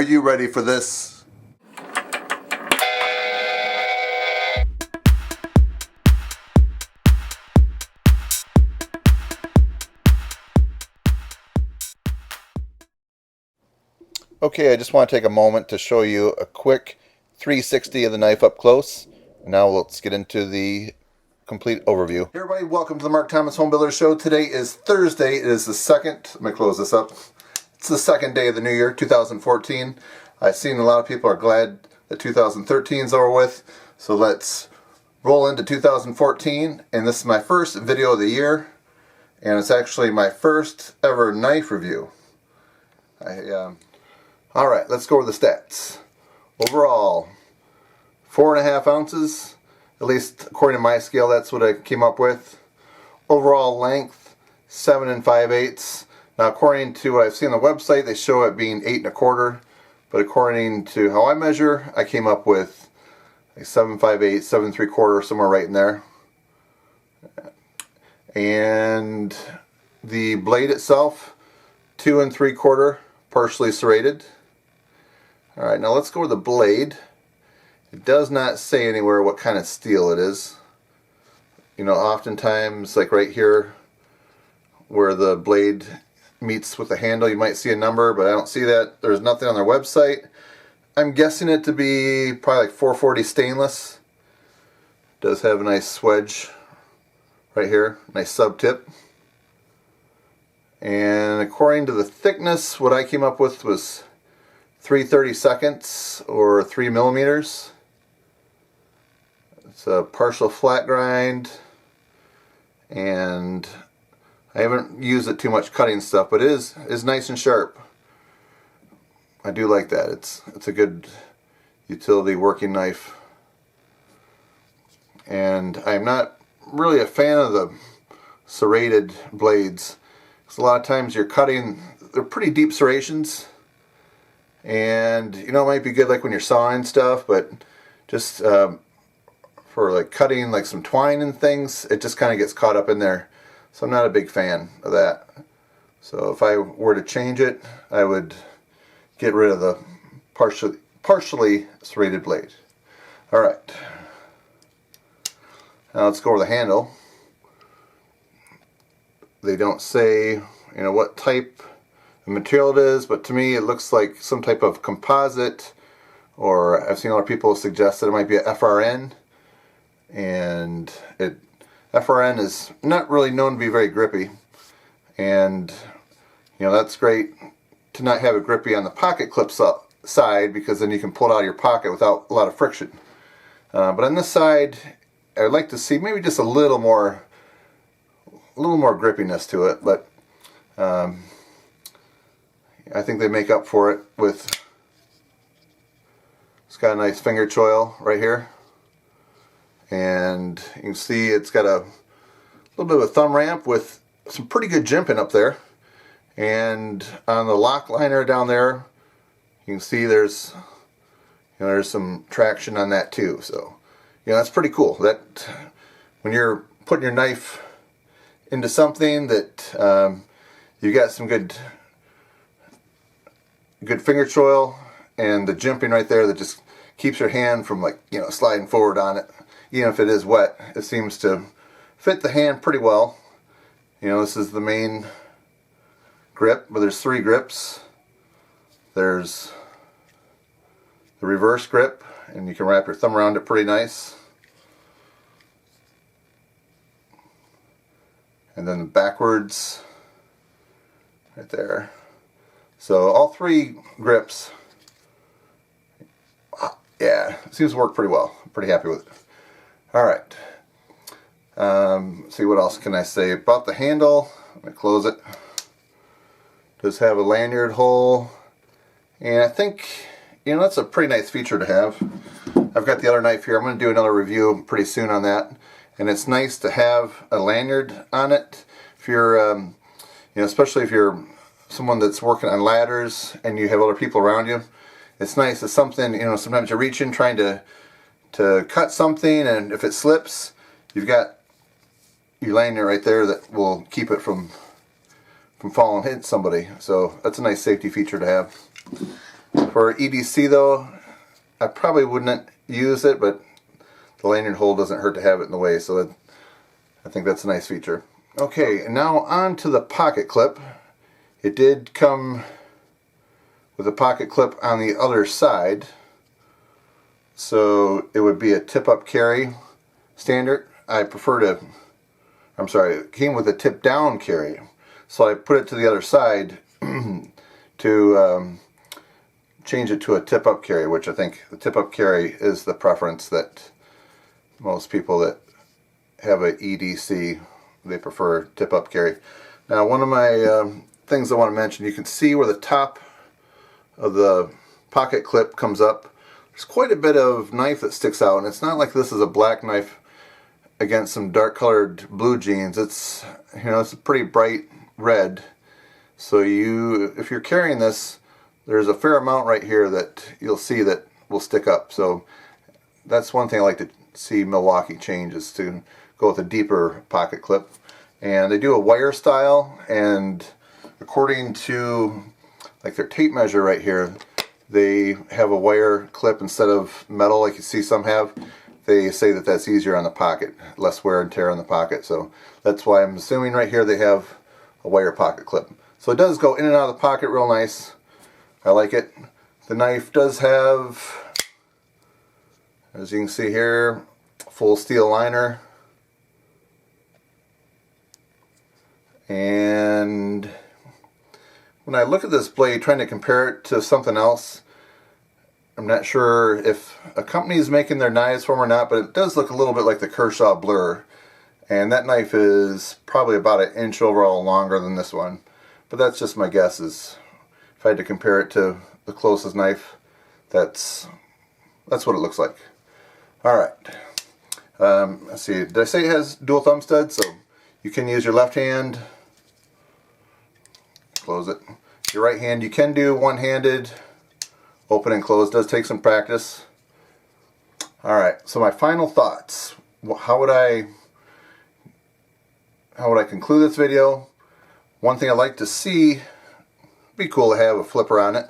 you ready for this? Okay, I just want to take a moment to show you a quick 360 of the knife up close. Now let's get into the complete overview. Hey everybody, welcome to the Mark Thomas Home Builder Show. Today is Thursday. It is the second. Let me close this up. It's the second day of the new year, 2014. I've seen a lot of people are glad that 2013 is over with. So let's roll into 2014. And this is my first video of the year. And it's actually my first ever knife review. Alright, let's go over the stats. Overall, 4.5 ounces, at least according to my scale, that's what I came up with. Overall length, 7 5/8. Now according to what I've seen on the website, they show it being 8 1/4, but according to how I measure, I came up with like 7 5/8, 7 3/4, somewhere right in there. And the blade itself, 2 3/4, partially serrated. Alright, now let's go over the blade. It does not say anywhere what kind of steel it is. You know, oftentimes, like right here, where the blade meets with the handle, you might see a number, but I don't see that. There's nothing on their website. I'm guessing it to be probably like 440 stainless. It does have a nice swedge right here, nice sub tip. And according to the thickness, what I came up with was 3/32 or 3 millimeters. It's a partial flat grind, and I haven't used it too much cutting stuff, but it is nice and sharp. I do like that. It's a good utility working knife. And I'm not really a fan of the serrated blades, because a lot of times you're cutting, they're pretty deep serrations. And you know, it might be good like when you're sawing stuff, but just for like cutting like some twine and things, it just kind of gets caught up in there. So I'm not a big fan of that. So if I were to change it, I would get rid of the partially serrated blade. Alright. Now let's go over the handle. They don't say, you know, what type of material it is, but to me it looks like some type of composite, or I've seen a lot of people suggest that it might be a FRN, and FRN is not really known to be very grippy, and you know, that's great to not have it grippy on the pocket clip side, because then you can pull it out of your pocket without a lot of friction. But on this side, I'd like to see maybe just a little more grippiness to it, but I think they make up for it with, it's got a nice finger choil right here, and you can see it's got a little bit of a thumb ramp with some pretty good jimping up there, and on the lock liner down there you can see there's some traction on that too. So that's pretty cool, that when you're putting your knife into something that you got some good finger choil, and the jimping right there that just keeps your hand from, like, you know, sliding forward on it. Even if it is wet, it seems to fit the hand pretty well. You know, this is the main grip, but there's 3 grips. There's the reverse grip, and you can wrap your thumb around it pretty nice. And then the backwards right there. So all 3 grips, yeah, seems to work pretty well. I'm pretty happy with it. Alright, see what else can I say about the handle. Let me close it. Does have a lanyard hole, and I think, you know, that's a pretty nice feature to have. I've got the other knife here. I'm going to do another review pretty soon on that, and it's nice to have a lanyard on it. If you're, you know, especially if you're someone that's working on ladders and you have other people around you, it's nice. It's something, you know, sometimes you're reaching trying to cut something, and if it slips, you've got your lanyard right there that will keep it from falling and hitting somebody. So that's a nice safety feature to have. For EDC though, I probably wouldn't use it, but the lanyard hole doesn't hurt to have it in the way, so I think that's a nice feature. Okay, and now on to the pocket clip. It did come with a pocket clip on the other side, so it would be a tip-up carry standard. It came with a tip-down carry, so I put it to the other side to change it to a tip-up carry, which I think the tip-up carry is the preference that most people that have a EDC, they prefer tip-up carry. Now, one of my things I want to mention, you can see where the top of the pocket clip comes up. There's quite a bit of knife that sticks out, and it's not like this is a black knife against some dark colored blue jeans. It's, it's a pretty bright red. So if you're carrying this, there's a fair amount right here that you'll see that will stick up. So that's one thing I like to see Milwaukee change, is to go with a deeper pocket clip. And they do a wire style, and according to like their tape measure right here, they have a wire clip instead of metal like you see some have. They say that that's easier on the pocket, less wear and tear on the pocket. So that's why I'm assuming right here they have a wire pocket clip. So it does go in and out of the pocket real nice. I like it. The knife does have, as you can see here, full steel liner. And when I look at this blade, trying to compare it to something else, I'm not sure if a company is making their knives for them or not, but it does look a little bit like the Kershaw Blur. And that knife is probably about an inch overall longer than this one. But that's just my guess. Is if I had to compare it to the closest knife, that's what it looks like. Alright. Let's see. Did I say it has dual thumb studs? So you can use your left hand. Close it. Your right hand, you can do one-handed. Open and close. Does take some practice. Alright, so my final thoughts. How would I conclude this video? One thing I'd like to see, it'd be cool to have a flipper on it.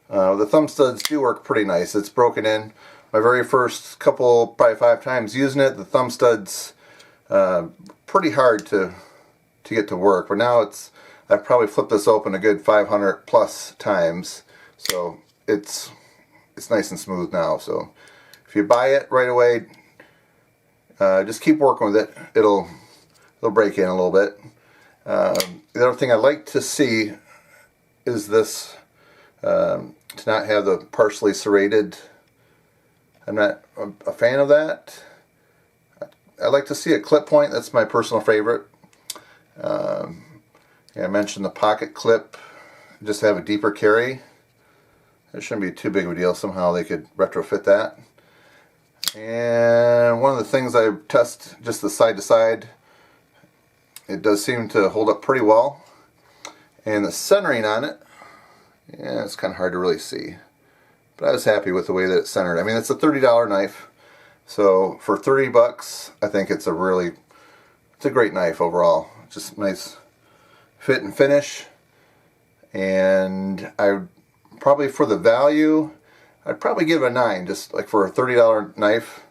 The thumb studs do work pretty nice. It's broken in. My very first couple, probably 5 times using it, the thumb studs pretty hard to get to work. But now I've probably flipped this open a good 500 plus times. So it's nice and smooth now. So if you buy it right away, just keep working with it. It'll break in a little bit. The other thing I like to see is this, to not have the partially serrated. I'm not a fan of that. I like to see a clip point. That's my personal favorite. I mentioned the pocket clip, just have a deeper carry. It shouldn't be too big of a deal. Somehow they could retrofit that. And one of the things I test, just the side to side, it does seem to hold up pretty well. And the centering on it, yeah, it's kind of hard to really see. But I was happy with the way that it's centered. I mean, it's a $30 knife. So for 30 bucks, I think it's a great knife overall. Just nice fit and finish. And probably for the value, I'd probably give it a 9. Just like for a $30 knife,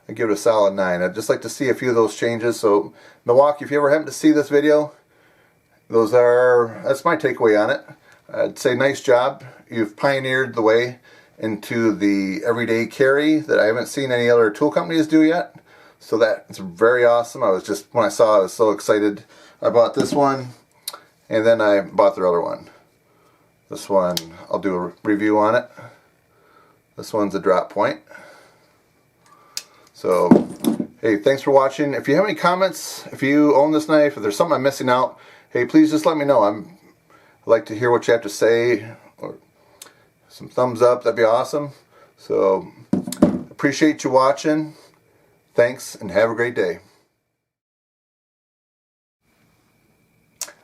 I'd give it a solid 9. I'd just like to see a few of those changes. So Milwaukee, if you ever happen to see this video, that's my takeaway on it. I'd say nice job. You've pioneered the way into the everyday carry that I haven't seen any other tool companies do yet. So that's very awesome. When I saw it, I was so excited. I bought this one, and then I bought their other one. This one, I'll do a review on it. This one's a drop point. So, hey, thanks for watching. If you have any comments, if you own this knife, if there's something I'm missing out, hey, please just let me know. I'd like to hear what you have to say, or some thumbs up. That'd be awesome. So, appreciate you watching. Thanks, and have a great day.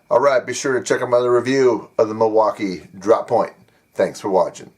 Alright, be sure to check out my other review of the Milwaukee drop point. Thanks for watching.